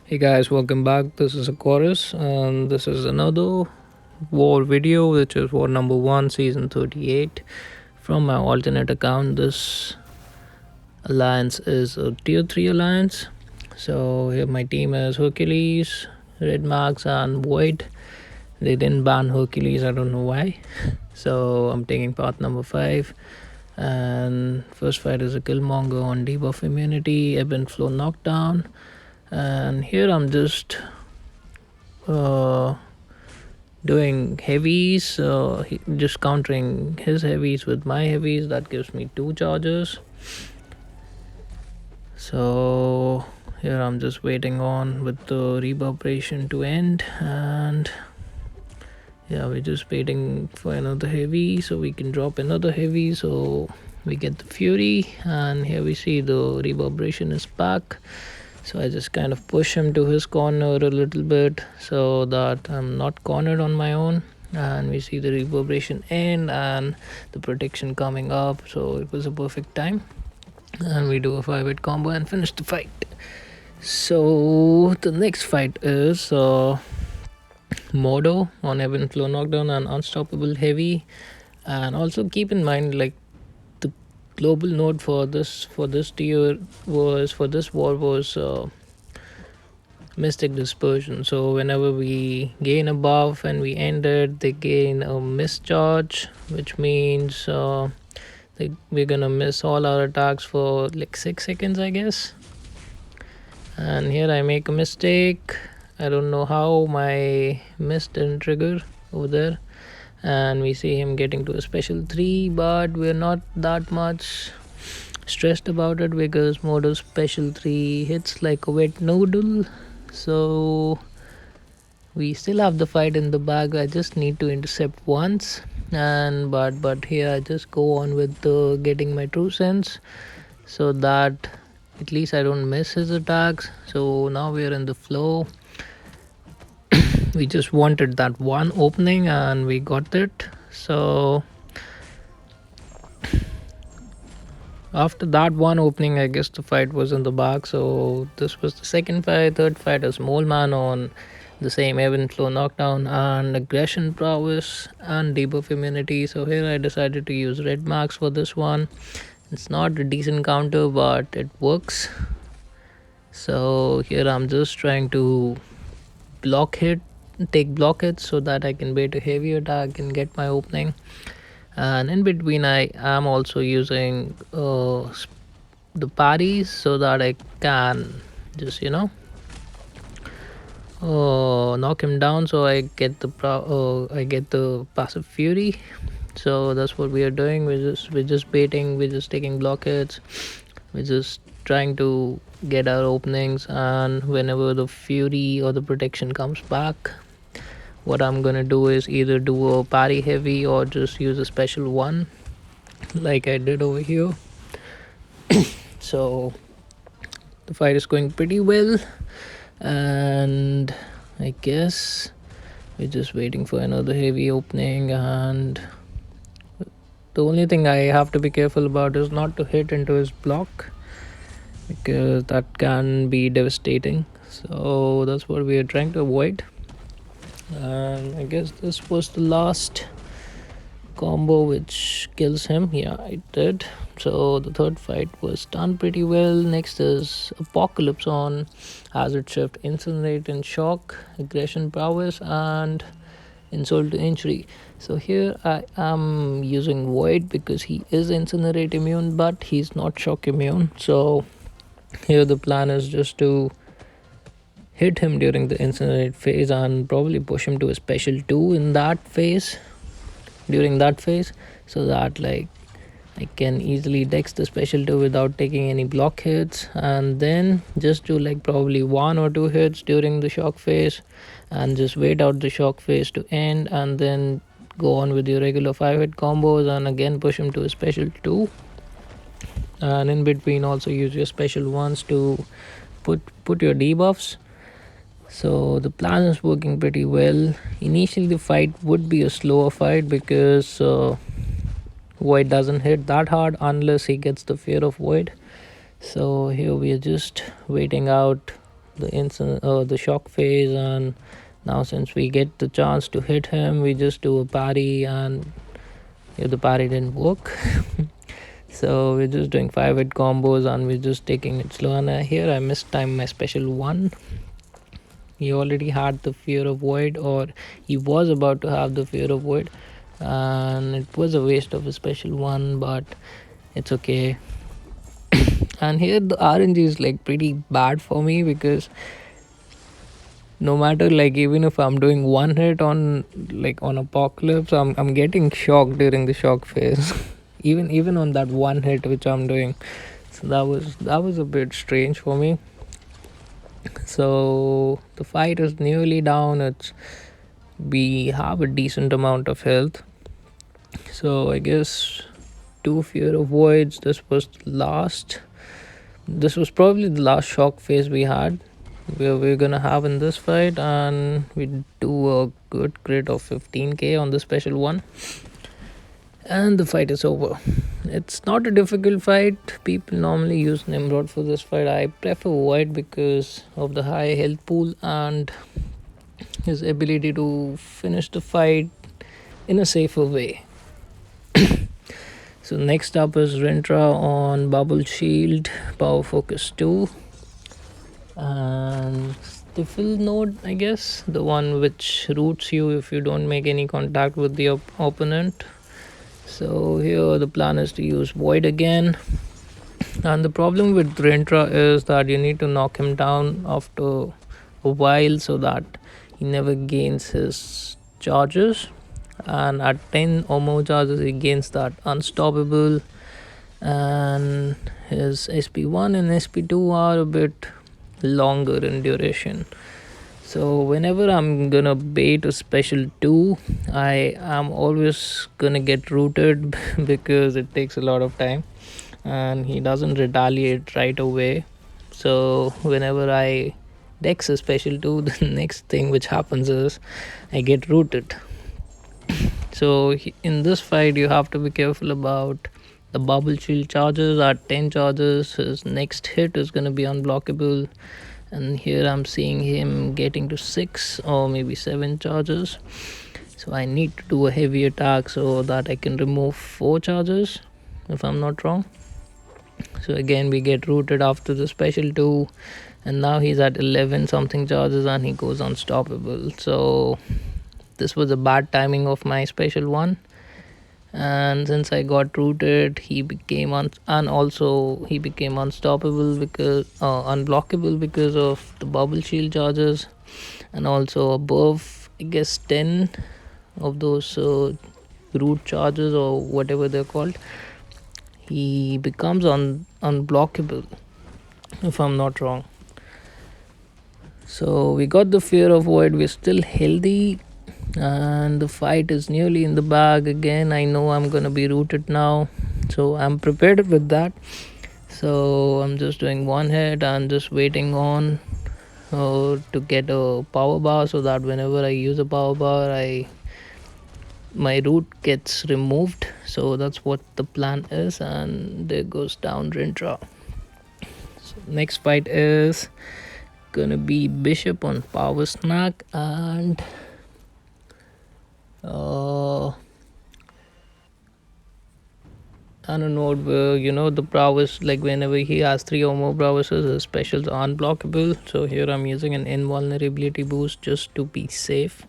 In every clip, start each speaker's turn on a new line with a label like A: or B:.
A: Hey guys, welcome back. This is Aquarius, and this is another war video, which is war number 1, season 38. From my alternate account, this alliance is a tier 3 alliance. So here my team is Hercules, Red Max, and Void. They didn't ban Hercules, I don't know why. So I'm taking path number 5. And first fight is a Killmonger on debuff immunity, ebb and flow knockdown. And here I'm just uh, doing heavies, just countering his heavies with my heavies. That gives me 2 charges. So here I'm just waiting on with the reverberation to end, and yeah, we're just waiting for another heavy so we can drop another heavy, so we get the fury. And here we see the reverberation is back, so I just kind of push him to his corner a little bit so that I'm not cornered on my own. And we see the reverberation end and the protection coming up, so it was a perfect time. And we do a 5-hit combo and finish the fight. So the next fight is Modo on Evan Flow Knockdown and Unstoppable Heavy. And also keep in mind, like, the global node for this tier was, for this war, was Mystic Dispersion. So whenever we gain a buff and we end it, they gain a mischarge, which means we're gonna miss all our attacks for like 6 seconds, I guess. And here I make a mistake. I don't know how my miss didn't trigger over there. And we see him getting to a special 3, but we're not that much stressed about it because Modo's special 3 hits like a wet noodle. So we still have the fight in the bag. I just need to intercept once, and but here I just go on with getting my true sense, so that at least I don't miss his attacks. So now we are in the flow. We just wanted that one opening and we got it. So after that one opening, I guess the fight was in the back. So this was the second fight. Third fight is Mole Man on the same ebb and flow knockdown and aggression prowess and debuff immunity. So here I decided to use Red Max for this one. It's not a decent counter, but it works. So here I'm just trying to take block hits so that I can bait a heavy attack and get my opening. And in between, I am also using the parries so that I can just knock him down. So I get the passive fury. So that's what we are doing. We're just baiting. We're just taking block hits. We're just trying to get our openings, and whenever the fury or the protection comes back, what I'm gonna do is either do a parry heavy or just use a special one like I did over here. So the fight is going pretty well, and I guess we're just waiting for another heavy opening. And the only thing I have to be careful about is not to hit into his block, because that can be devastating. So that's what we are trying to avoid. And I guess this was the last combo which kills him. Yeah, it did. So the third fight was done pretty well. Next is Apocalypse on Hazard Shift, Incinerate and Shock, Aggression Prowess, and Insult to Injury. So here I am using Void because he is Incinerate immune, but he's not Shock immune. So here the plan is just to hit him during the Incinerate phase and probably push him to a special 2 in that phase, during that phase, so that, like, I can easily dex the special 2 without taking any block hits, and then just do like probably 1 or 2 hits during the shock phase and just wait out the shock phase to end, and then go on with your regular 5-hit combos and again push him to a special 2. And in between also use your special ones to put your debuffs. So the plan is working pretty well. Initially the fight would be a slower fight because Void doesn't hit that hard unless he gets the fear of Void. So here we are just waiting out the shock phase. And now since we get the chance to hit him, we just do a parry, and if the parry didn't work, so we're just doing 5 hit combos and we're just taking it slow. And here I missed time my special one. He already had the fear of void, or he was about to have the fear of void, and it was a waste of a special one, but it's okay. And here the RNG is like pretty bad for me, because no matter, like, even if I'm doing one hit on, like, on apocalypse, I'm getting shocked during the shock phase. Even on that one hit which I'm doing. So that was a bit strange for me. So the fight is nearly down. It's We have a decent amount of health, so I guess two fear of voids. This was probably the last shock phase we had, where we're gonna have in this fight, and we do a good crit of 15k on the special one, and the fight is over. It's not a difficult fight. People normally use Nimrod for this fight. I prefer Void because of the high health pool and his ability to finish the fight in a safer way. So next up is Rentra on Bubble Shield, Power Focus 2, and Stifle Node, I guess, the one which roots you if you don't make any contact with the opponent. So here the plan is to use Void again, and the problem with Rentra is that you need to knock him down after a while so that he never gains his charges, and at 10 or more charges he gains that unstoppable, and his SP1 and SP2 are a bit longer in duration. So whenever I'm gonna bait a special 2, I am always gonna get rooted because it takes a lot of time and he doesn't retaliate right away. So whenever I dex a special 2, the next thing which happens is I get rooted. So in this fight you have to be careful about the bubble shield charges. At 10 charges his next hit is going to be unblockable, and here I'm seeing him getting to 6 or maybe 7 charges. So I need to do a heavy attack so that I can remove 4 charges, if I'm not wrong. So again we get rooted after the special 2, and now he's at 11 something charges and he goes unstoppable. So this was a bad timing of my special one, and since I got rooted he became and also he became unstoppable because unblockable because of the bubble shield charges, and also above, I guess, 10 of those root charges or whatever they're called, he becomes unblockable, if I'm not wrong. So we got the fear of void. We're still healthy, and the fight is nearly in the bag again. I know I'm gonna be rooted now, so I'm prepared with that. So I'm just doing one hit and just waiting on to get a power bar, so that whenever I use a power bar, my root gets removed. So that's what the plan is, and there goes down Rintra. So next fight is gonna be Bishop on Power Snack, and on a node where the prowess, like whenever he has 3 or more prowesses, his specials are unblockable. So here I'm using an invulnerability boost just to be safe,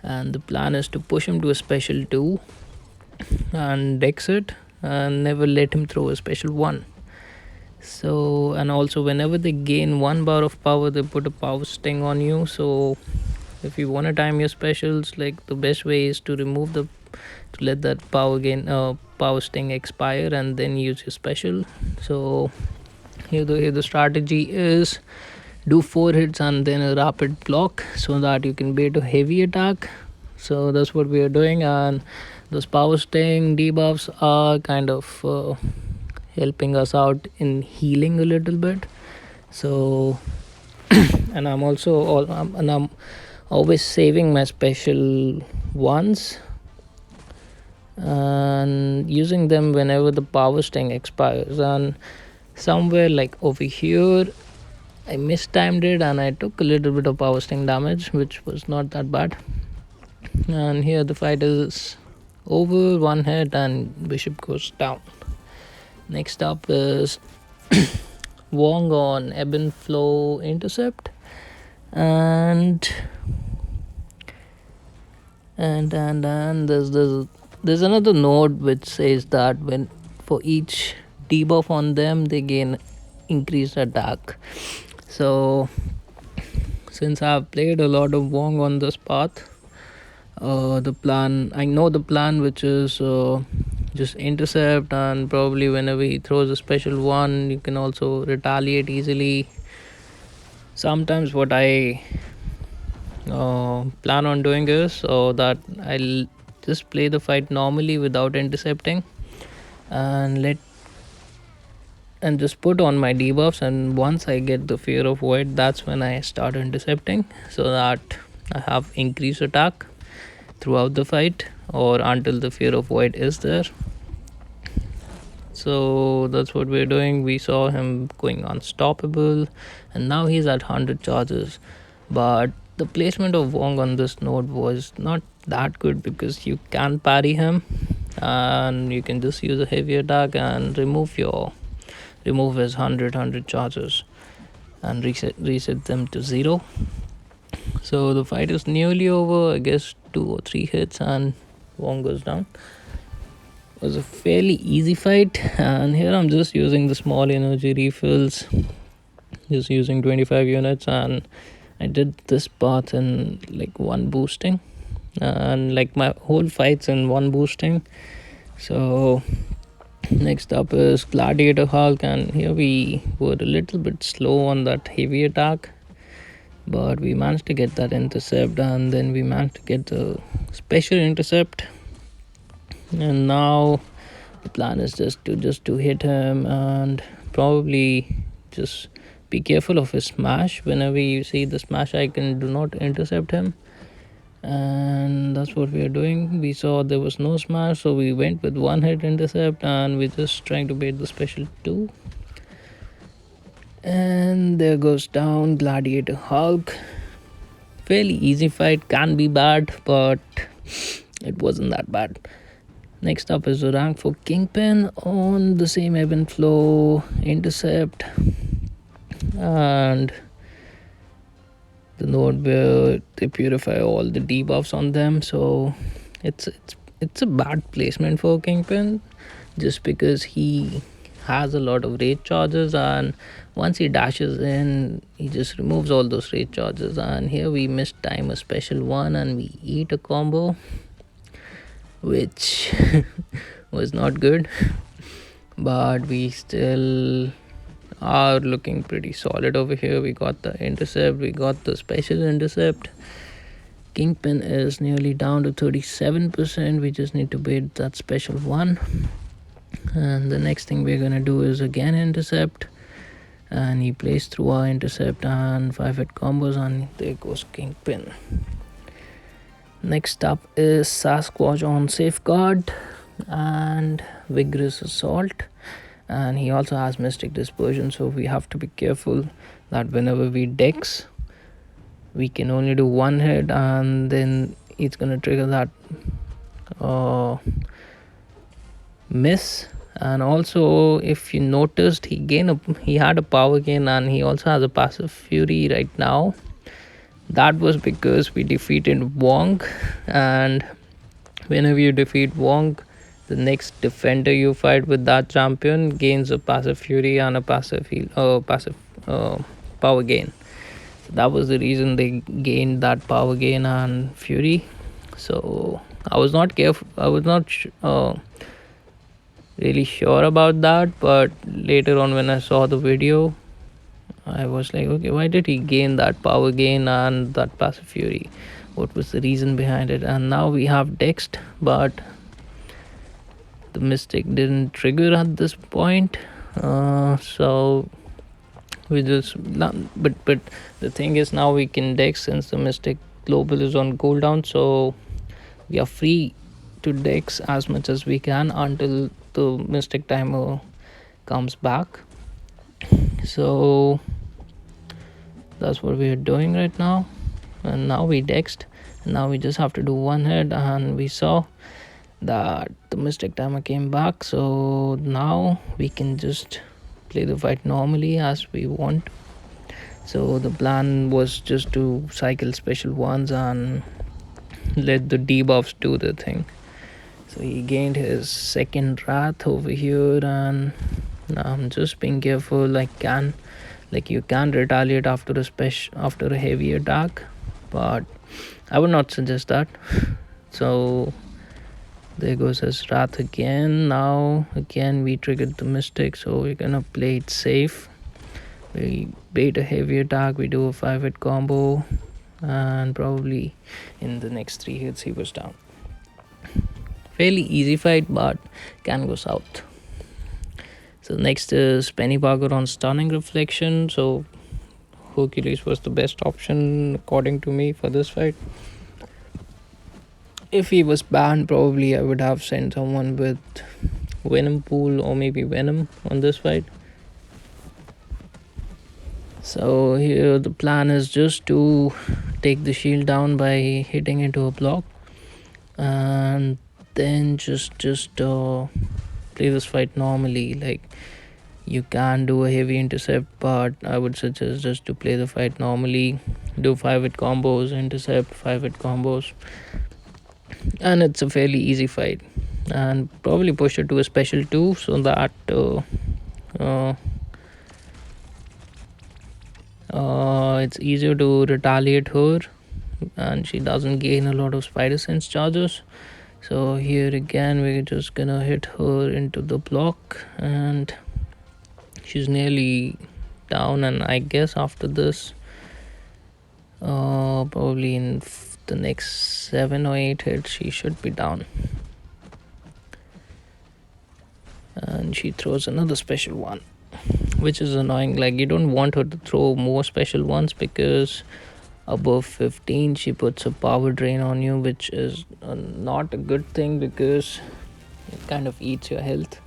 A: and the plan is to push him to a special 2 and dex it and never let him throw a special 1. So, and also whenever they gain 1 bar of power, they put a power sting on you. So if you want to time your specials, like, the best way is to let that power sting expire and then use your special. So here the strategy is do 4 hits and then a rapid block so that you can bait a heavy attack. So that's what we are doing, and those power sting debuffs are kind of helping us out in healing a little bit. So and I'm always saving my special ones and using them whenever the power sting expires. And somewhere like over here I mistimed it and I took a little bit of power sting damage, which was not that bad. And here the fight is over, one hit, and bishop goes down. Next up is Wong on ebb and flow intercept, and there's another node which says that when for each debuff on them they gain increased attack. So since I've played a lot of Wong on this path, I know the plan, which is just intercept, and probably whenever he throws a special one you can also retaliate easily. Sometimes what I plan on doing is so that I'll just play the fight normally without intercepting and just put on my debuffs, and once I get the fear of void, that's when I start intercepting, so that I have increased attack throughout the fight or until the fear of void is there. So that's what we're doing. We saw him going unstoppable, and now he's at 100 charges, but the placement of Wong on this node was not that good because you can parry him and you can just use a heavy attack and remove his 100 charges and reset them to 0. So the fight is nearly over. I guess 2 or 3 hits and Wong goes down. It was a fairly easy fight, and here I'm just using the small energy refills, just using 25 units, and I did this path in like one boosting, and like my whole fight's in one boosting. So next up is Gladiator Hulk, and here we were a little bit slow on that heavy attack, but we managed to get that intercept, and then we managed to get the special intercept. And now the plan is just to hit him and probably just be careful of his smash. Whenever you see the smash icon, do not intercept him, and that's what we are doing. We saw there was no smash, so we went with one hit intercept, and we're just trying to bait the special 2. And there goes down Gladiator Hulk. Fairly easy fight, can be bad, but it wasn't that bad. Next up is a rank for Kingpin on the same ebb and flow intercept, and the node where they purify all the debuffs on them. So it's a bad placement for Kingpin, just because he has a lot of rage charges, and once he dashes in he just removes all those rage charges. And here we missed time a special one and we eat a combo, which was not good, but we still are looking pretty solid over here. We got the intercept, we got the special intercept. Kingpin is nearly down to 37%. We just need to bait that special one, and the next thing we're gonna do is again intercept, and he plays through our intercept and 5 hit combos, and there goes Kingpin. Next up is Sasquatch on Safeguard and Vigorous Assault, and he also has Mystic Dispersion, so we have to be careful that whenever we dex we can only do one hit, and then it's gonna trigger that miss. And also, if you noticed, he had a power gain, and he also has a passive fury right now. That was because we defeated Wong, and whenever you defeat Wong, the next defender you fight with that champion gains a passive fury and a passive power gain. So that was the reason they gained that power gain and fury. So I was not careful. I was not really sure about that, but later on when I saw the video, I was like, okay, why did he gain that power gain and that passive fury? What was the reason behind it? And now we have dexed, but the mystic didn't trigger at this point. So we just but the thing is, now we can dex since the mystic global is on cooldown, so we are free to dex as much as we can until the mystic timer comes back. So That's what we are doing right now. And now we dexed, and now we just have to do one hit, and we saw that the Mystic Timer came back. So now we can just play the fight normally as we want. So the plan was just to cycle special ones and let the debuffs do the thing. So he gained his second wrath over here, and now I'm just being careful. Like you can retaliate after a heavy attack, but I would not suggest that. So there goes his wrath again. Now again we triggered the Mystic, so we're gonna play it safe. We bait a heavy attack, we do a 5-hit combo, and probably in the next 3 hits he was down. Fairly easy fight, but can go south. So next is Penny Parker on Stunning Reflection. So Hercules was the best option according to me for this fight. If he was banned, probably I would have sent someone with Venom Pool or maybe Venom on this fight. So here the plan is just to take the shield down by hitting into a block, and then just play this fight normally. Like you can do a heavy intercept, but I would suggest just to play the fight normally. Do 5-hit combos, intercept 5-hit combos, and it's a fairly easy fight. And probably push it to a special 2 so that it's easier to retaliate her, and she doesn't gain a lot of spider sense charges. So here again we're just gonna hit her into the block, and she's nearly down. And I guess after this probably in the next 7 or 8 hits she should be down. And she throws another special one, which is annoying. Like you don't want her to throw more special ones, because above 15 she puts a power drain on you, which is not a good thing because it kind of eats your health.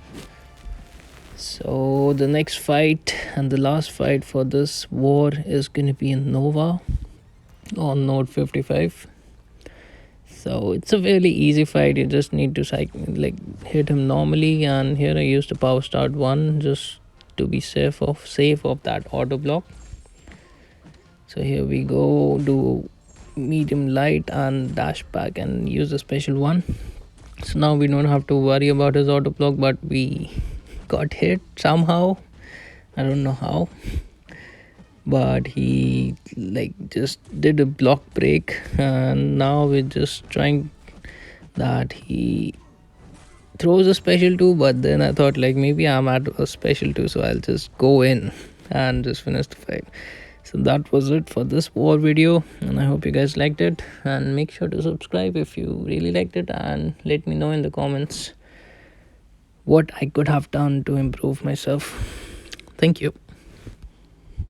A: So the next fight and the last fight for this war is going to be in Nova on node 55. So it's a fairly easy fight. You just need to hit him normally, and here I used a power start 1 just to be safe of that auto block. So here we go, do medium light and dash back and use a special 1. So now we don't have to worry about his auto block, but we got hit somehow. I don't know how, but he just did a block break, and now we're just trying that he throws a special 2. But then I thought maybe I'm at a special 2, so I'll just go in and just finish the fight. So that was it for this war video, and I hope you guys liked it, and make sure to subscribe if you really liked it, and let me know in the comments what I could have done to improve myself. Thank you.